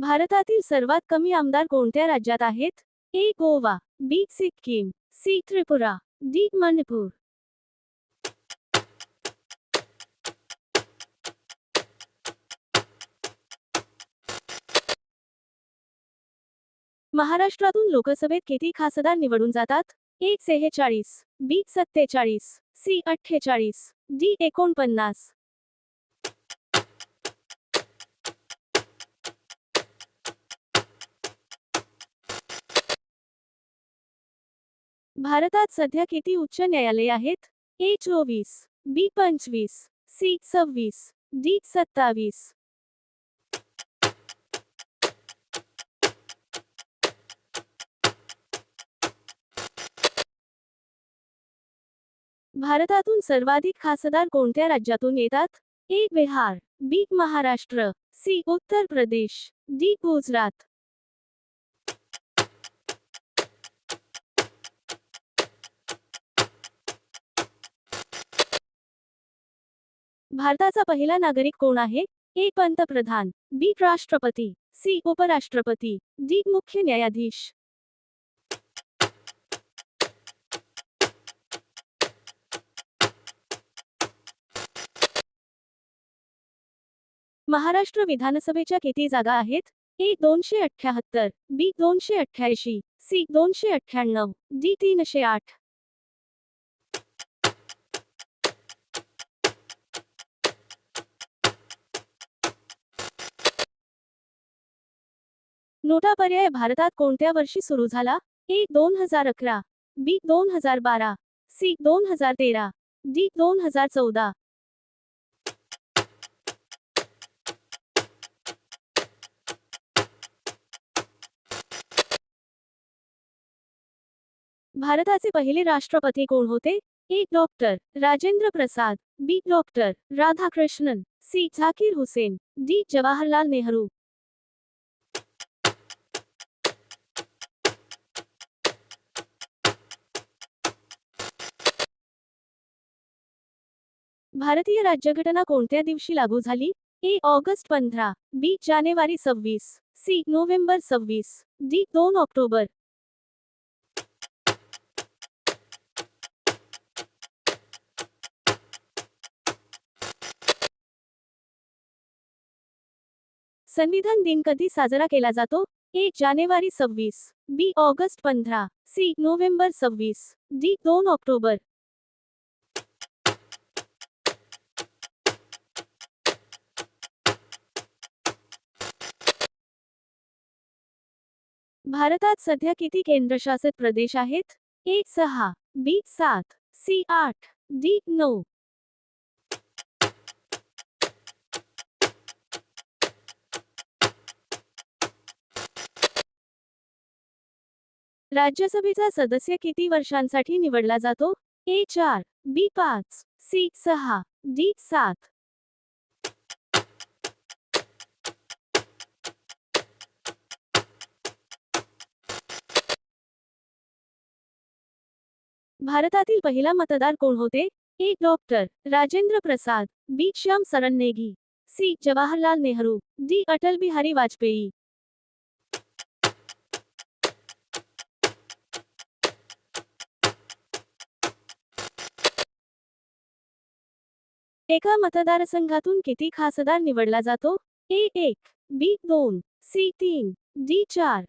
भारतातील सर्वात कमी आमदार कोणत्या राज्यात आहेत? ए. गोवा, बी. सिक्कीम, सी. त्रिपुरा, डी. मणिपूर. महाराष्ट्रातून लोकसभेत किती खासदार निवडून जातात? ए. 46, बी. 47, सी. 48, डी. 49. भारतात सध्या किती उच्च न्यायालये आहेत? ए. 24, बी. 25, सी. 26, डी. 27. भारतातून सर्वाधिक खासदार कोणत्या राज्यातून येतात? ए. बिहार, बी. महाराष्ट्र, सी. उत्तर प्रदेश, डी. गुजरात. भारताचा पहिला नागरिक कोण आहे? ए. पंतप्रधान, बी. राष्ट्रपती, सी. उपराष्ट्रपती, डी. मुख्य न्यायाधीश. महाराष्ट्र विधानसभेच्या किती जागा आहेत? A. 278, B. 288, C. 298, D. 308. NOTA पर्याय भारतात कोणत्या वर्षी सुरू झाला? ए. 2011, बी. 2012, सी. 2013, डी. 2014. भारताचे पहिले राष्ट्रपती कोण होते? A. Doctor Rajendra Prasad, B. Doctor Radhakrishnan, C. Zakir Hussain, D. Jawaharlal Nehru. भारतीय राज्यघटना कोणत्या दिवशी लागू झाली? ए. August 15, B. जानेवारी 26, सी. November 26, D. 2 ऑक्टोबर. संविधान दिन कधी साजरा केला जातो? ए. जानेवारी 26, B. August 15, C. November 26, D. 2 October. भारतात सध्या किती केंद्रशासित प्रदेश आहेत? ए. 6, बी. 7, सी. 8, डी. 9. राज्यसभेचा सदस्य किती वर्षांसाठी निवडला जातो? ए. 4, बी. 5, सी. 6, डी. 7. भारतातील पहिला मतदार कोण होते? A. Doctor Rajendra Prasad, B. Shyam Saran Negi, C. Jawaharlal Nehru, D. Atal Bihari Vajpayee. एका मतदारसंघातून किती खासदार निवडला जातो? ए. 1, बी. 2, सी. 3, डी. 4.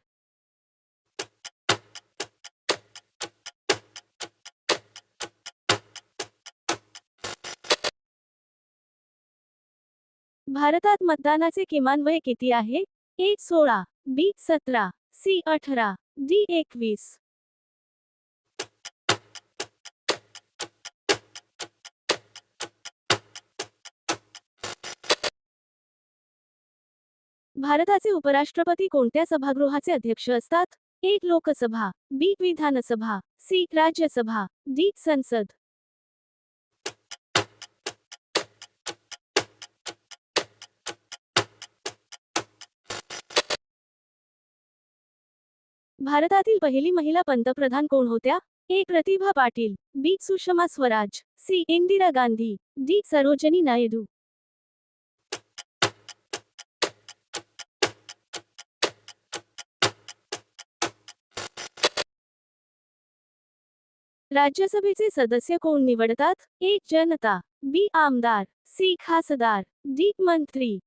भारतात मतदानाचे किमान वय किती आहे? ए. 16, बी. 17, सी. 18, डी. 21. भारताचे उपराष्ट्रपती कोणत्या सभागृहाचे अध्यक्ष असतात? ए. लोकसभा, बी. विधानसभा, सी. राज्यसभा, डी. संसद. भारतातील पहिली महिला पंतप्रधान कोण होत्या? ए. प्रतिभा पाटील, बी. सुषमा स्वराज, सी. इंदिरा गांधी, डी. सरोजिनी नायडू. राज्यसभेचे सदस्य कोण निवडतात? ए. जनता, बी. आमदार, सी. खासदार, डी. मंत्री.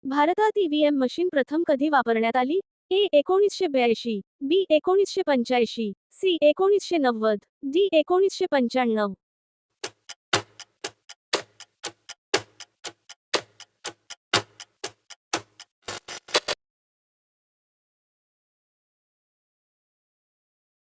भारतात ईव्हीएम मशीन प्रथम कधी वापरण्यात आली? ए. 1982, बी. 1985, सी. 1990, डी. 1995.